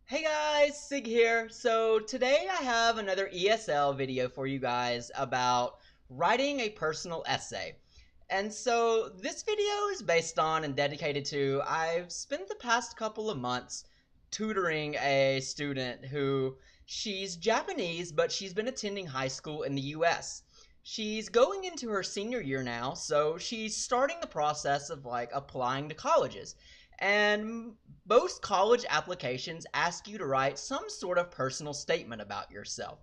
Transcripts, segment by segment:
Hey guys, Sig here. So today I have another ESL video for you guys about writing a personal essay. And so this video is based on and dedicated to, I've spent the past couple of months tutoring a student who, she's Japanese, but she's been attending high school in the US. She's going into her senior year now, so she's starting the process of applying to colleges. And most college applications ask you to write some sort of personal statement about yourself.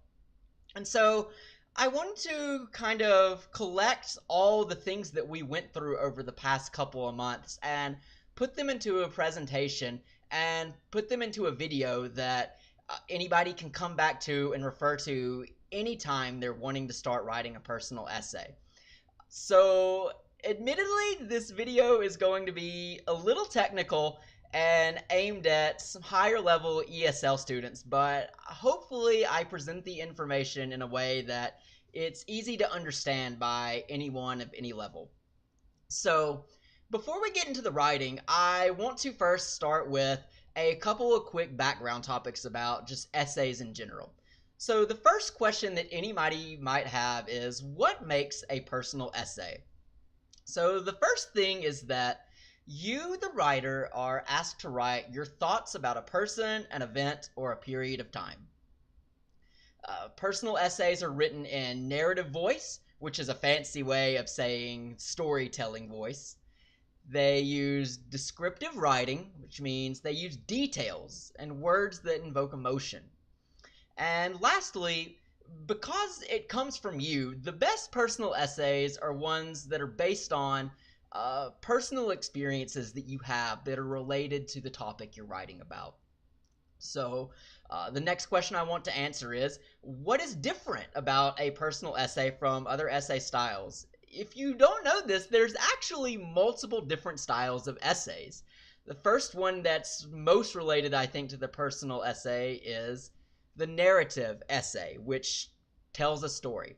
And so I wanted to kind of collect all the things that we went through over the past couple of months and put them into a presentation and put them into a video that anybody can come back to and refer to anytime they're wanting to start writing a personal essay. So, admittedly, this video is going to be a little technical and aimed at some higher level ESL students, but hopefully I present the information in a way that it's easy to understand by anyone of any level. So, before we get into the writing, I want to first start with a couple of quick background topics about just essays in general. So, the first question that anybody might have is, what makes a personal essay? So, the first thing is that you, the writer, are asked to write your thoughts about a person, an event, or a period of time. Personal essays are written in narrative voice, which is a fancy way of saying storytelling voice. They use descriptive writing, which means they use details and words that invoke emotion. And lastly, because it comes from you, the best personal essays are ones that are based on personal experiences that you have that are related to the topic you're writing about. So, the next question I want to answer is, what is different about a personal essay from other essay styles? If you don't know this, there's actually multiple different styles of essays. The first one that's most related, I think, to the personal essay is the narrative essay, which tells a story.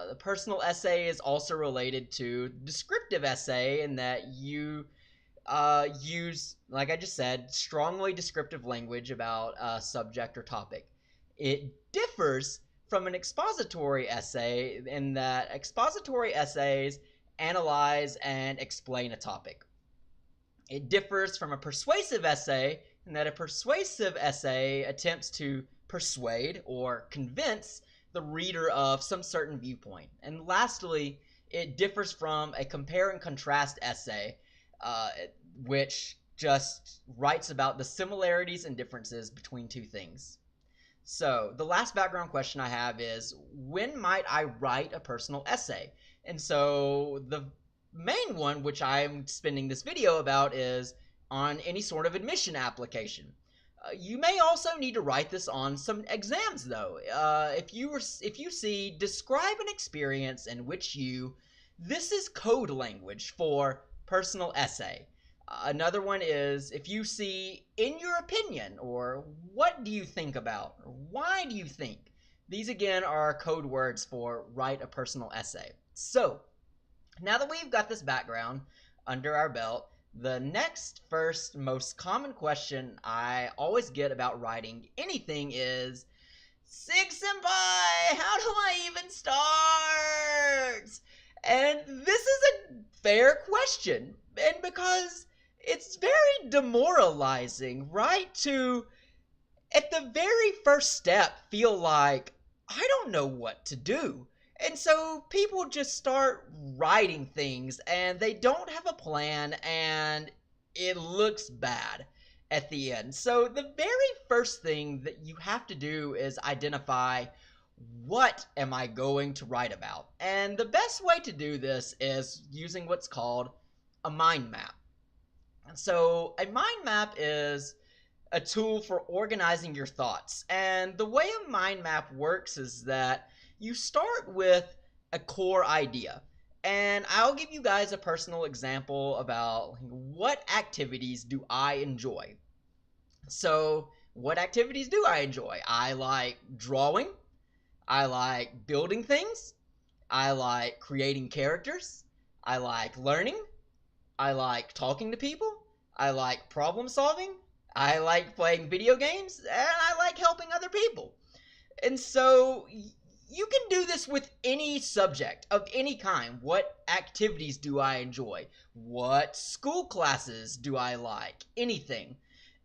The personal essay is also related to descriptive essay in that you use, like I just said, strongly descriptive language about a subject or topic. It differs from an expository essay in that expository essays analyze and explain a topic. It differs from a persuasive essay in that a persuasive essay attempts to persuade or convince the reader of some certain viewpoint. And lastly, it differs from a compare and contrast essay, which just writes about the similarities and differences between two things. So, the last background question I have is, when might I write a personal essay? And so, the main one, which I'm spending this video about, is on any sort of admission application. You may also need to write this on some exams, though. If you see, describe an experience in which you, this is code language for personal essay. Another one is, if you see, in your opinion, or what do you think about, or why do you think? These again are code words for write a personal essay. So, now that we've got this background under our belt, the next first most common question I always get about writing anything is, Sig Senpai, how do I even start? And this is a fair question, and because it's very demoralizing, right? To, at the very first step, feel like, I don't know what to do. And so people just start writing things and they don't have a plan and it looks bad at the end. So the very first thing that you have to do is identify, what am I going to write about? And the best way to do this is using what's called a mind map. So a mind map is a tool for organizing your thoughts. And the way a mind map works is that you start with a core idea. And I'll give you guys a personal example about what activities do I enjoy. So, what activities do I enjoy? I like drawing. I like building things. I like creating characters. I like learning. I like talking to people. I like problem solving. I like playing video games, and I like helping other people. And so you can do this with any subject of any kind. What activities do I enjoy? What school classes do I like? Anything.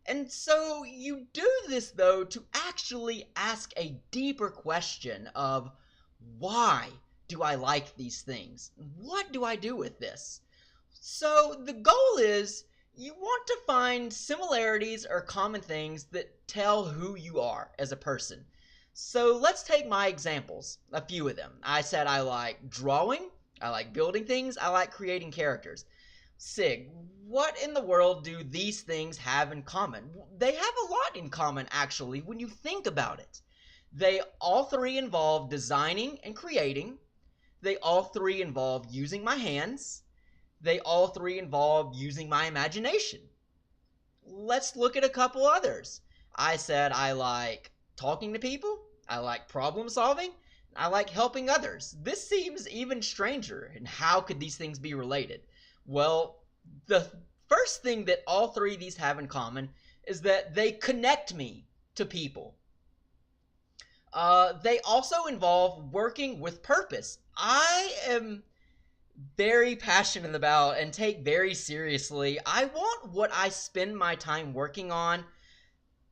And so you do this, though, to actually ask a deeper question of why do I like these things? What do I do with this? So the goal is you want to find similarities or common things that tell who you are as a person. So let's take my examples, a few of them. I said I like drawing, I like building things, I like creating characters. Sig, what in the world do these things have in common? They have a lot in common, actually, when you think about it. They all three involve designing and creating. They all three involve using my hands. They all three involve using my imagination. Let's look at a couple others. I said I like talking to people, I like problem solving, I like helping others. This seems even stranger, and how could these things be related? Well, the first thing that all three of these have in common is that they connect me to people. They also involve working with purpose. I am very passionate about and take very seriously. I want what I spend my time working on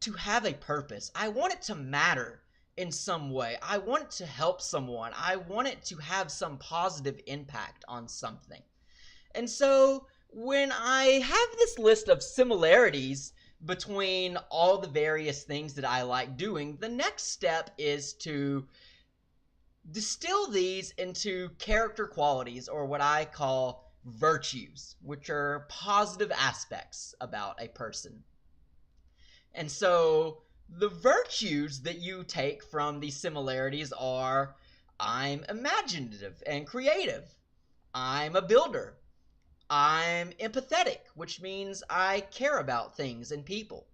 to have a purpose. I want it to matter in some way. I want it to help someone. I want it to have some positive impact on something. And so when I have this list of similarities between all the various things that I like doing, the next step is to distill these into character qualities, or what I call virtues, which are positive aspects about a person. And so the virtues that you take from these similarities are: I'm imaginative and creative, I'm a builder, I'm empathetic, which means I care about things and people,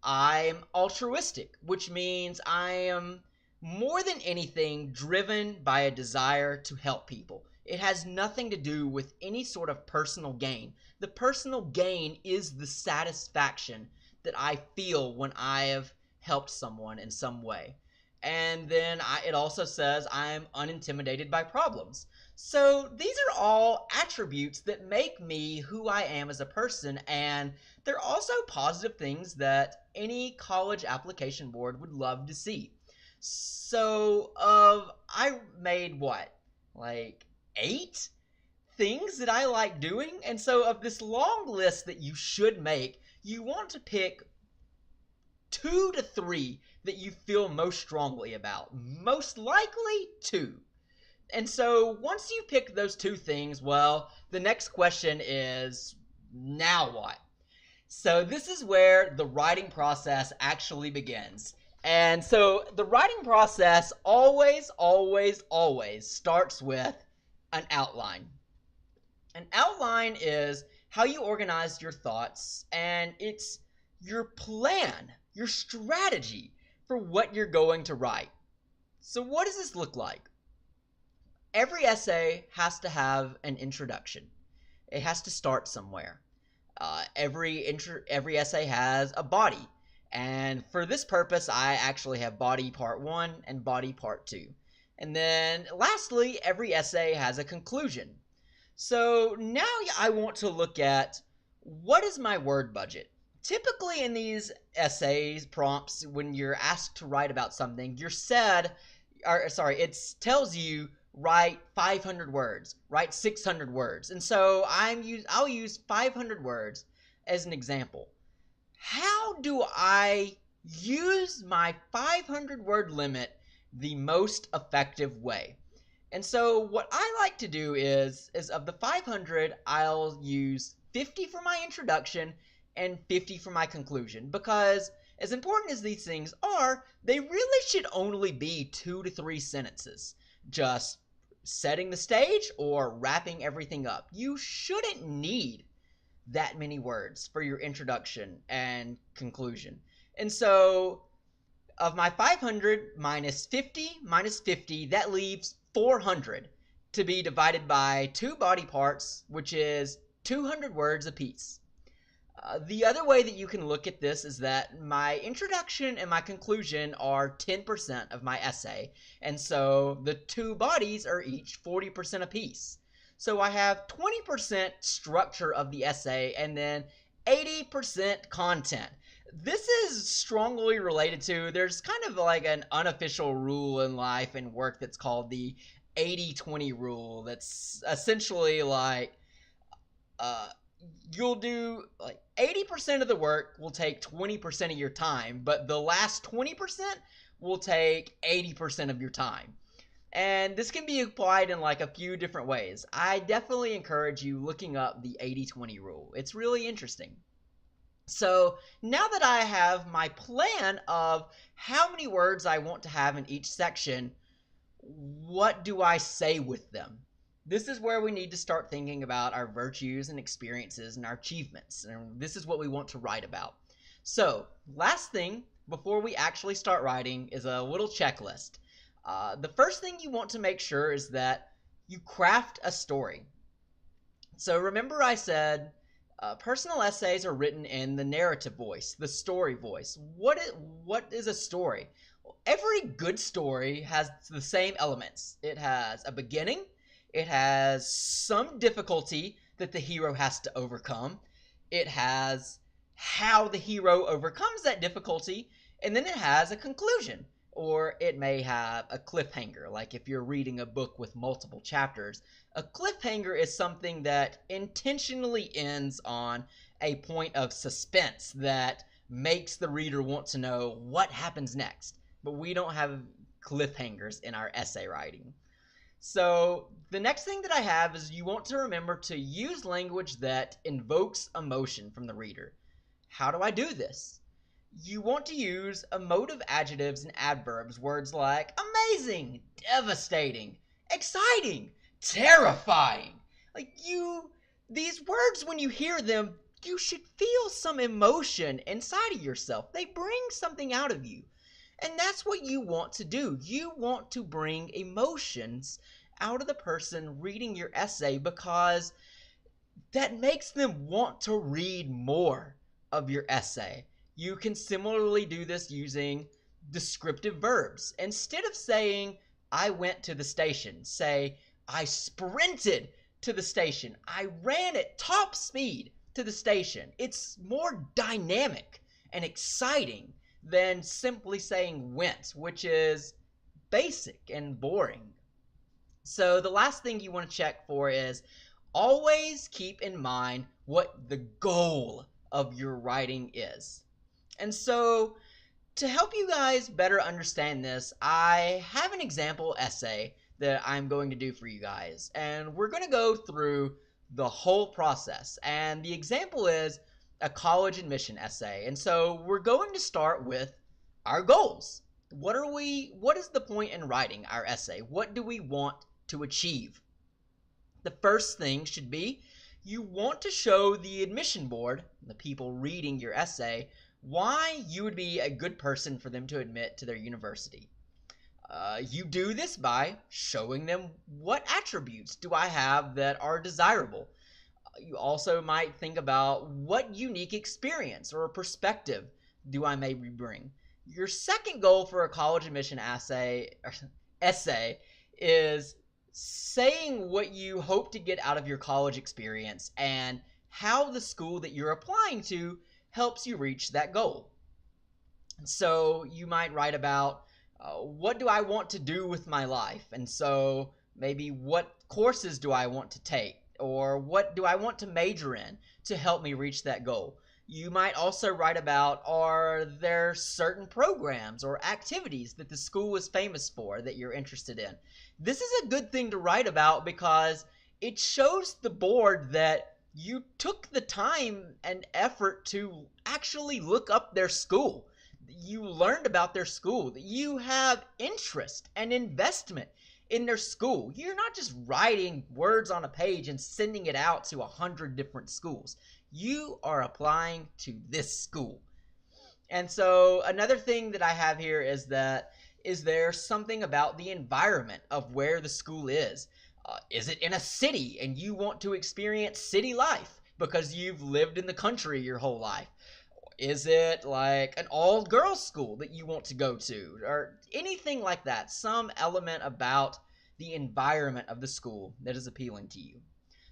I'm altruistic, which means I am more than anything driven by a desire to help people. It has nothing to do with any sort of personal gain. The personal gain is the satisfaction that I feel when I have helped someone in some way. And then it also says I'm unintimidated by problems. So these are all attributes that make me who I am as a person, and they're also positive things that any college application board would love to see. So, I made what? Like 8 things that I like doing? And so, of this long list that you should make, you want to pick 2 to 3 that you feel most strongly about. Most likely 2. And so, once you pick those 2 things, well, the next question is, now what? So this is where the writing process actually begins. And so the writing process always starts with an outline. An outline is how you organize your thoughts, and it's your plan, your strategy for what you're going to write. So what does this look like? Every essay has to have an introduction. It has to start somewhere. Every essay has a body, and for this purpose I actually have body part 1 and body part 2. And then lastly, every essay has a conclusion. So now I want to look at, what is my word budget? Typically in these essays prompts, when you're asked to write about something, it tells you write 500 words, write 600 words. And so I'll use 500 words as an example. How do I use my 500 word limit the most effective way? And so what I like to do is of the 500, I'll use 50 for my introduction and 50 for my conclusion, because as important as these things are, they really should only be 2 to 3 sentences, just setting the stage or wrapping everything up. You shouldn't need that many words for your introduction and conclusion. And so of my 500 minus 50, that leaves 400 to be divided by 2 body parts, which is 200 words apiece. The other way that you can look at this is that my introduction and my conclusion are 10% of my essay, and so the two bodies are each 40% apiece. So I have 20% structure of the essay and then 80% content. This is strongly related to, there's kind of like an unofficial rule in life and work that's called the 80-20 rule. That's essentially like, uh, you'll do like 80% of the work will take 20% of your time, but the last 20% will take 80% of your time. And this can be applied in like a few different ways. I definitely encourage you looking up the 80-20 rule. It's really interesting. So now that I have my plan of how many words I want to have in each section, what do I say with them? This is where we need to start thinking about our virtues and experiences and our achievements. And this is what we want to write about. So, last thing before we actually start writing is a little checklist. The first thing you want to make sure is that you craft a story. So remember I said personal essays are written in the narrative voice, the story voice. What is a story? Every good story has the same elements. It has a beginning, it has some difficulty that the hero has to overcome, it has how the hero overcomes that difficulty, and then it has a conclusion. Or it may have a cliffhanger, like if you're reading a book with multiple chapters. A cliffhanger is something that intentionally ends on a point of suspense that makes the reader want to know what happens next. But we don't have cliffhangers in our essay writing. So the next thing that I have is you want to remember to use language that invokes emotion from the reader. How do I do this? You want to use emotive adjectives and adverbs, words like amazing, devastating, exciting, terrifying. These words, when you hear them, you should feel some emotion inside of yourself. They bring something out of you. And that's what you want to do. You want to bring emotions out of the person reading your essay because that makes them want to read more of your essay. You can similarly do this using descriptive verbs. Instead of saying, I went to the station, say, I sprinted to the station. I ran at top speed to the station. It's more dynamic and exciting than simply saying went, which is basic and boring. So the last thing you want to check for is always keep in mind what the goal of your writing is. And so to help you guys better understand this, I have an example essay that I'm going to do for you guys. And we're going to go through the whole process. And the example is a college admission essay. And so we're going to start with our goals. What is the point in writing our essay? What do we want to achieve? The first thing should be you want to show the admission board, the people reading your essay, why you would be a good person for them to admit to their university. You do this by showing them what attributes do I have that are desirable. You also might think about what unique experience or perspective do I maybe bring. Your second goal for a college admission essay is saying what you hope to get out of your college experience and how the school that you're applying to helps you reach that goal. So you might write about what do I want to do with my life? And so maybe what courses do I want to take? Or what do I want to major in to help me reach that goal? You might also write about, are there certain programs or activities that the school is famous for that you're interested in? This is a good thing to write about because it shows the board that you took the time and effort to actually look up their school. You learned about their school. You have interest and investment in their school. You're not just writing words on a page and sending it out to 100 different schools. You are applying to this school. And so another thing that I have here is there something about the environment of where the school is? Is it in a city and you want to experience city life? because you've lived in the country your whole life? Is it like an all-girls school that you want to go to, or anything like that? Some element about the environment of the school that is appealing to you.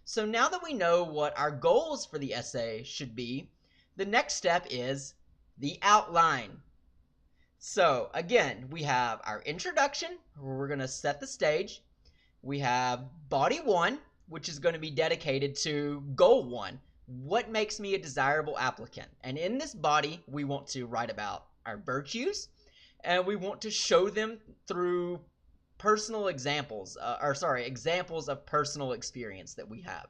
So now that we know what our goals for the essay should be, the next step is the outline. So again, we have our introduction, where we're going to set the stage. We have body one, which is going to be dedicated to goal one. What makes me a desirable applicant? And in this body, we want to write about our virtues, and we want to show them through personal examples, examples of personal experience that we have.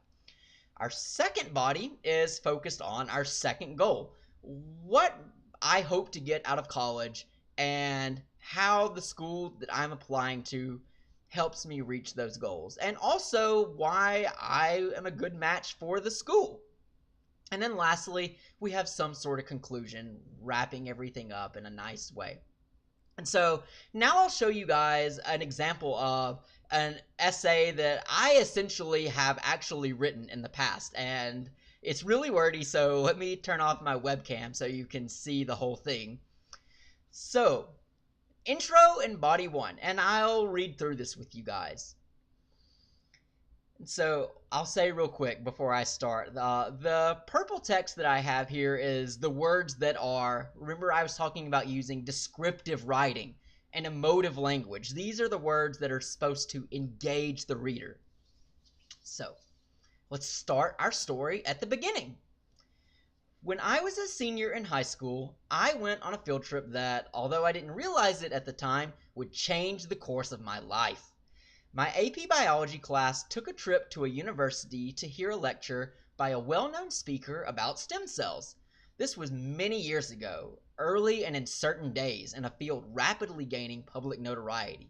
Our second body is focused on our second goal. What I hope to get out of college and how the school that I'm applying to helps me reach those goals, and also why I am a good match for the school. And then lastly, we have some sort of conclusion, wrapping everything up in a nice way. And so now I'll show you guys an example of an essay that I essentially have actually written in the past. And it's really wordy, so let me turn off my webcam so you can see the whole thing. So, intro and body one, and I'll read through this with you guys. So I'll say real quick before I start, the purple text that I have here is the words that are, remember I was talking about using descriptive writing and emotive language. These are the words that are supposed to engage the reader. So let's start our story at the beginning. When I was a senior in high school, I went on a field trip that, although I didn't realize it at the time, would change the course of my life. My AP Biology class took a trip to a university to hear a lecture by a well-known speaker about stem cells. This was many years ago, early and in certain days, in a field rapidly gaining public notoriety.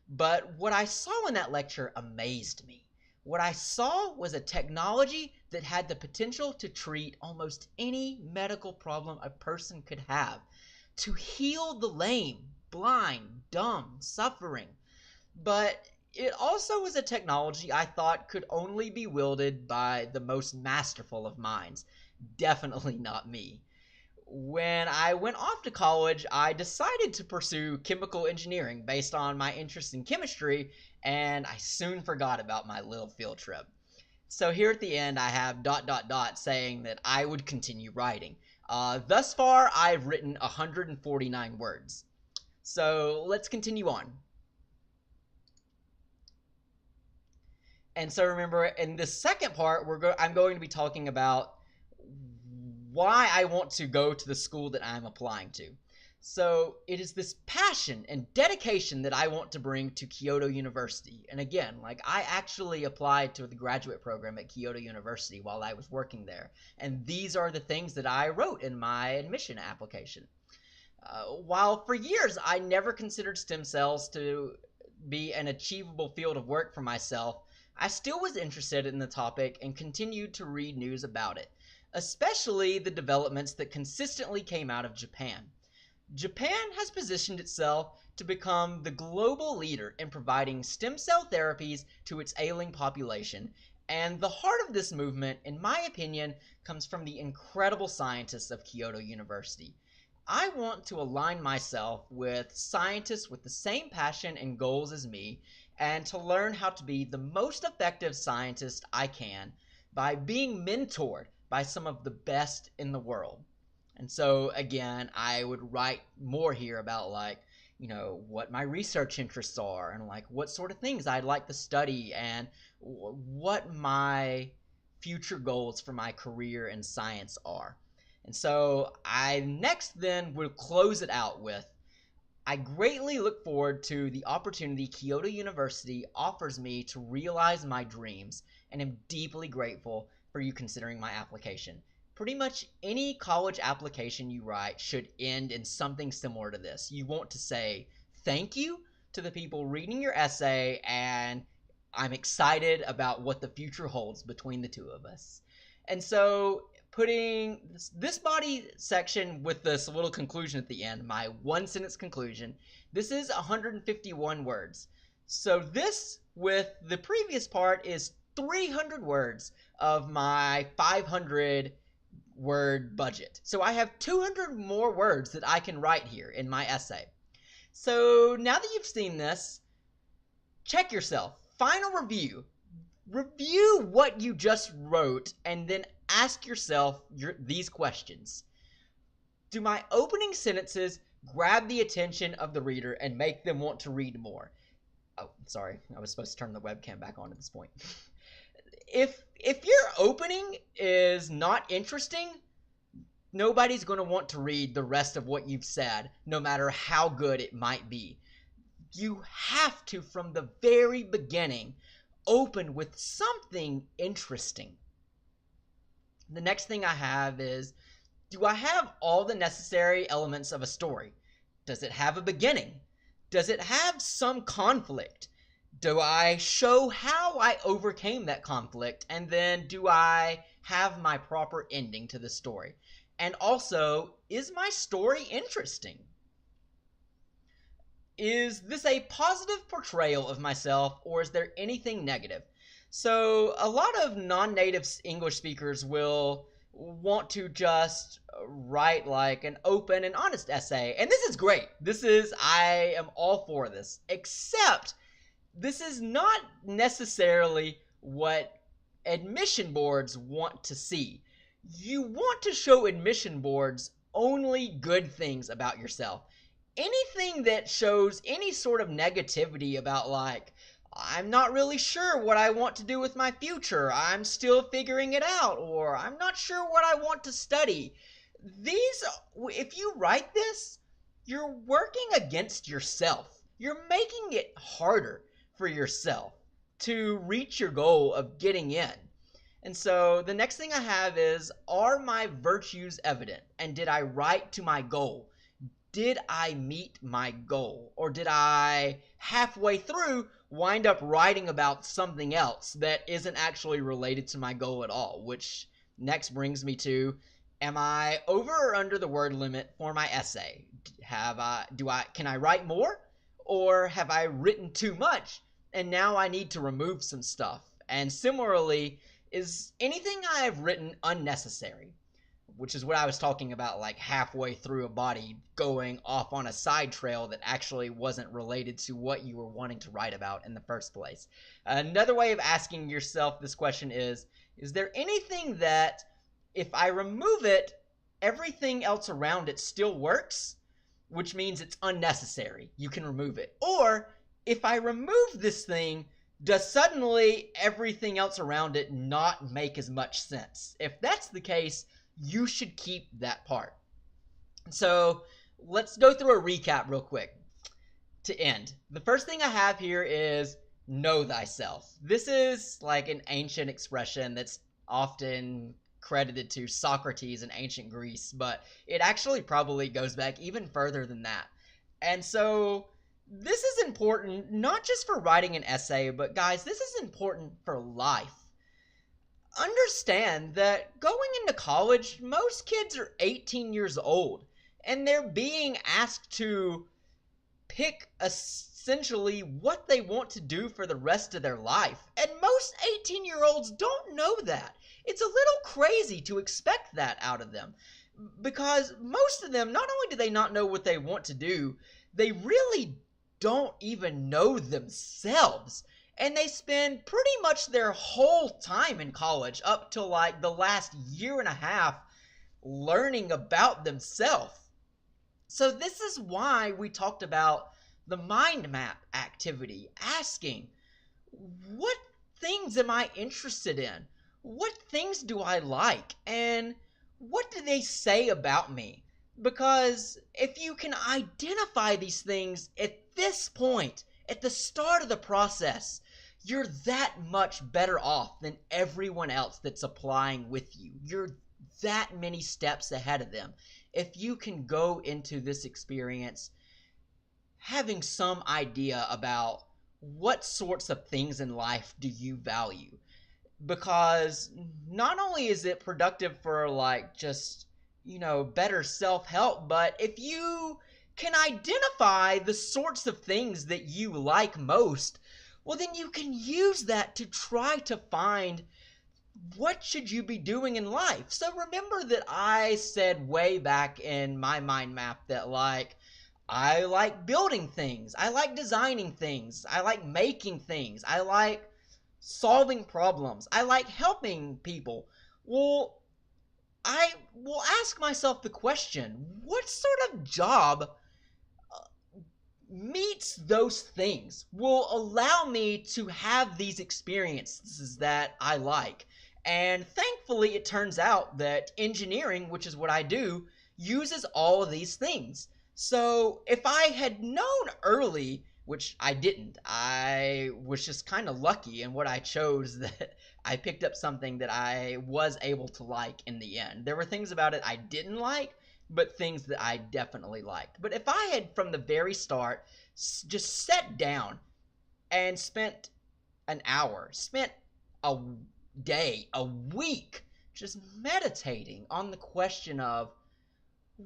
But what I saw in that lecture amazed me. What I saw was a technology that had the potential to treat almost any medical problem a person could have, to heal the lame, blind, dumb, suffering. But it also was a technology I thought could only be wielded by the most masterful of minds. Definitely not me. When I went off to college, I decided to pursue chemical engineering based on my interest in chemistry, and I soon forgot about my little field trip. So here at the end, I have ... saying that I would continue writing. Thus far, I've written 149 words. So let's continue on. And so remember, in the second part, I'm going to be talking about why I want to go to the school that I'm applying to. So it is this passion and dedication that I want to bring to Kyoto University. And again, I actually applied to the graduate program at Kyoto University while I was working there. And these are the things that I wrote in my admission application. While for years I never considered stem cells to be an achievable field of work for myself, I still was interested in the topic and continued to read news about it, especially the developments that consistently came out of Japan. Japan has positioned itself to become the global leader in providing stem cell therapies to its ailing population, and the heart of this movement, in my opinion, comes from the incredible scientists of Kyoto University. I want to align myself with scientists with the same passion and goals as me, and to learn how to be the most effective scientist I can by being mentored by some of the best in the world. And so again, I would write more here about what my research interests are, and what sort of things I'd like to study, and what my future goals for my career in science are. And so I next then will close it out with, I greatly look forward to the opportunity Kyoto University offers me to realize my dreams, and am deeply grateful for you considering my application. Pretty much any college application you write should end in something similar to this. You want to say thank you to the people reading your essay, and I'm excited about what the future holds between the two of us. And so putting this body section with this little conclusion at the end, my one sentence conclusion, this is 151 words. So this with the previous part is 300 words of my 500 word budget. So I have 200 more words that I can write here in my essay. So now that you've seen this, check yourself. Final review. Review what you just wrote and then ask yourself these questions. Do my opening sentences grab the attention of the reader and make them want to read more? Oh, sorry. I was supposed to turn the webcam back on at this point. If your opening is not interesting, nobody's going to want to read the rest of what you've said, no matter how good it might be. You have to, from the very beginning, open with something interesting. The next thing I have is, do I have all the necessary elements of a story? Does it have a beginning? Does it have some conflict? Do I show how I overcame that conflict? And then do I have my proper ending to the story? And also, is my story interesting? Is this a positive portrayal of myself, or is there anything negative? So a lot of non-native English speakers will want to just write like an open and honest essay, and this is great. I am all for this, except this is not necessarily what admission boards want to see. You want to show admission boards only good things about yourself. Anything that shows any sort of negativity about, like, I'm not really sure what I want to do with my future, I'm still figuring it out, or I'm not sure what I want to study. If you write this, you're working against yourself. You're making it harder for yourself to reach your goal of getting in. And so the next thing I have is, are my virtues evident? And did I write to my goal? Did I meet my goal? Or did I, halfway through, wind up writing about something else that isn't actually related to my goal at all? Which next brings me to, am I over or under the word limit for my essay? Can I write more? Or have I written too much and now I need to remove some stuff? And similarly, is anything I've written unnecessary? Which is what I was talking about, like halfway through a body going off on a side trail that actually wasn't related to what you were wanting to write about in the first place. Another way of asking yourself this question is there anything that, if I remove it, everything else around it still works? Which means it's unnecessary. You can remove it. Or, if I remove this thing, does suddenly everything else around it not make as much sense? If that's the case, you should keep that part. So let's go through a recap real quick to end. The first thing I have here is know thyself. This is like an ancient expression that's often credited to Socrates in ancient Greece, but it actually probably goes back even further than that. And so this is important not just for writing an essay, but guys, this is important for life. Understand that going into college, most kids are 18 years old, and they're being asked to pick essentially what they want to do for the rest of their life. And most 18-year-olds don't know that. It's a little crazy to expect that out of them, because most of them, not only do they not know what they want to do, they really don't even know themselves. And they spend pretty much their whole time in college, up to like the last year and a half, learning about themselves. So this is why we talked about the mind map activity, asking, what things am I interested in? What things do I like? And what do they say about me? Because if you can identify these things at this point, at the start of the process, you're that much better off than everyone else that's applying with you. You're that many steps ahead of them. If you can go into this experience having some idea about what sorts of things in life do you value. Because not only is it productive for like just, better self-help, but if you can identify the sorts of things that you like most, well, then you can use that to try to find what should you be doing in life. So remember that I said way back in my mind map that, like, I like building things, I like designing things, I like making things, I like solving problems, I like helping people. Well, I will ask myself the question, what sort of job meets those things, will allow me to have these experiences that I like? And thankfully, it turns out that engineering, which is what I do, uses all of these things. So if I had known early, which I didn't, I was just kind of lucky in what I chose, that I picked up something that I was able to like in the end. There were things about it I didn't like, but things that I definitely liked. But if I had from the very start just sat down and spent an hour, spent a day, a week, just meditating on the question of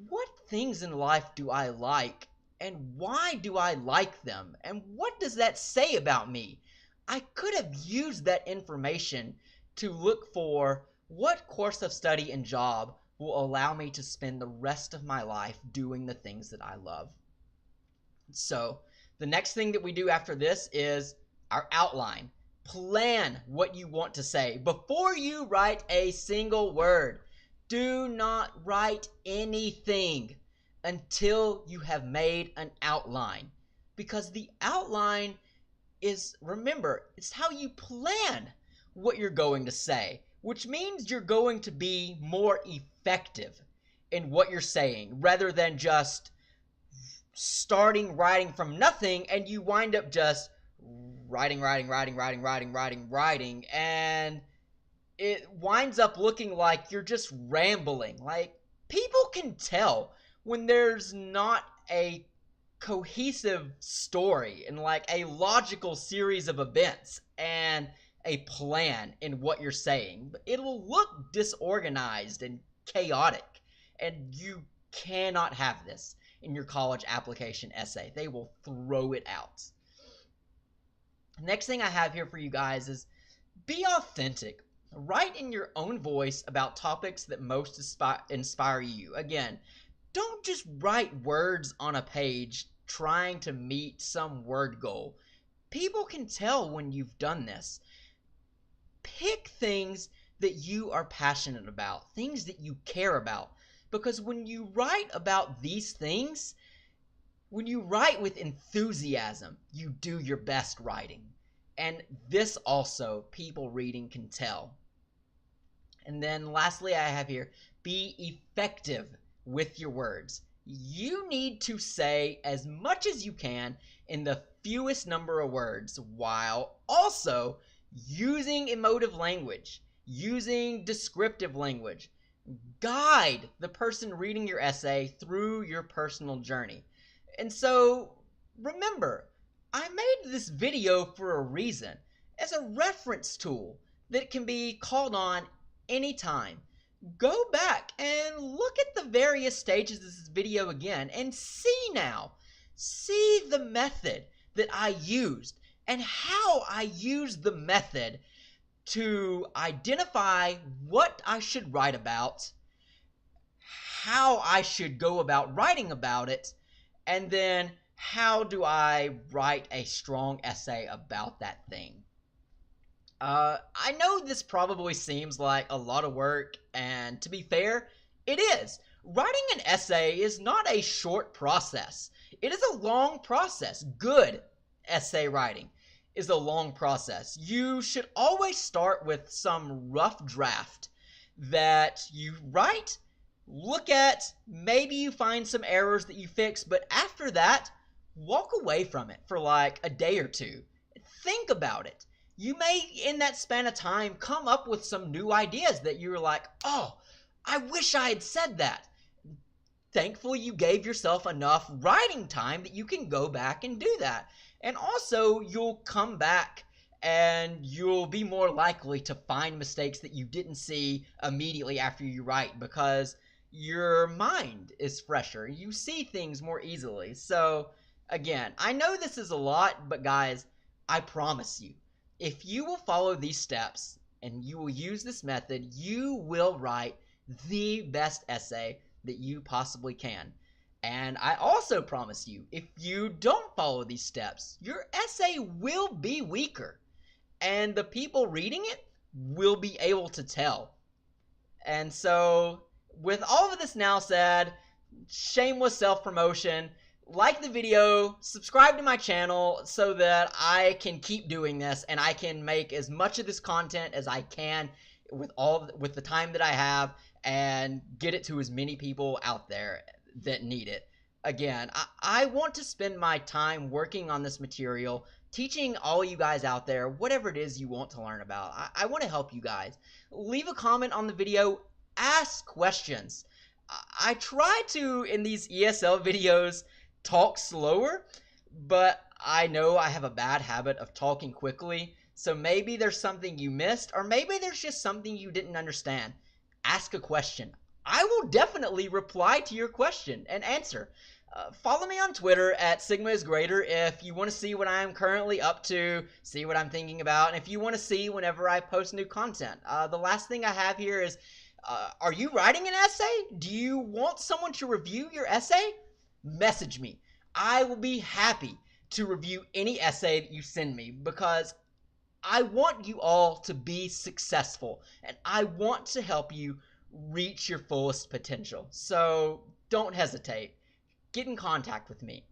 what things in life do I like and why do I like them and what does that say about me, I could have used that information to look for what course of study and job will allow me to spend the rest of my life doing the things that I love. So the next thing that we do after this is our outline. Plan what you want to say before you write a single word. Do not write anything until you have made an outline, because the outline is, remember, it's how you plan what you're going to say, which means you're going to be more effective in what you're saying rather than just starting writing from nothing and you wind up just writing, and it winds up looking like you're just rambling. Like, people can tell when there's not a cohesive story and like a logical series of events and a plan in what you're saying. It'll look disorganized and chaotic, and you cannot have this in your college application essay. They will throw it out. Next thing I have here for you guys is be authentic. Write in your own voice about topics that most inspire you. Again, don't just write words on a page trying to meet some word goal. People can tell when you've done this. Pick things that you are passionate about, things that you care about. Because when you write about these things, when you write with enthusiasm, you do your best writing. And this also, people reading can tell. And then lastly, I have here, be effective with your words. You need to say as much as you can in the fewest number of words, while also using emotive language, using descriptive language. Guide the person reading your essay through your personal journey. And so, remember, I made this video for a reason, as a reference tool that can be called on anytime. Go back and look at the various stages of this video again and see the method that I used and how I used the method to identify what I should write about, how I should go about writing about it, and then how do I write a strong essay about that thing. I know this probably seems like a lot of work, and to be fair, it is. Writing an essay is not a short process. It is a long process. Good essay writing is a long process. You should always start with some rough draft that you write, look at, maybe you find some errors that you fix, but after that, walk away from it for like a day or two. Think about it. You may, in that span of time, come up with some new ideas that you're like, oh, I wish I had said that. Thankfully, you gave yourself enough writing time that you can go back and do that. And also, you'll come back and you'll be more likely to find mistakes that you didn't see immediately after you write, because your mind is fresher. You see things more easily. So, again, I know this is a lot, but guys, I promise you, if you will follow these steps and you will use this method, you will write the best essay that you possibly can. And I also promise you, if you don't follow these steps, your essay will be weaker, and the people reading it will be able to tell. And so, with all of this now said, shameless self-promotion, like the video, subscribe to my channel so that I can keep doing this and I can make as much of this content as I can with the time that I have and get it to as many people out there that need it. Again, I want to spend my time working on this material, teaching all you guys out there whatever it is you want to learn about. I want to help you guys. Leave a comment on the video, ask questions. I try to, in these ESL videos, talk slower, but I know I have a bad habit of talking quickly, so maybe there's something you missed, or maybe there's just something you didn't understand. Ask a question. I will definitely reply to your question and answer. Follow me on Twitter at Sigma is Greater if you want to see what I'm currently up to, see what I'm thinking about, and if you want to see whenever I post new content. The last thing I have here is, are you writing an essay? Do you want someone to review your essay? Message me. I will be happy to review any essay that you send me because I want you all to be successful and I want to help you reach your fullest potential. So don't hesitate. Get in contact with me.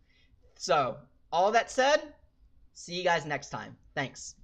So, all that said, see you guys next time. Thanks.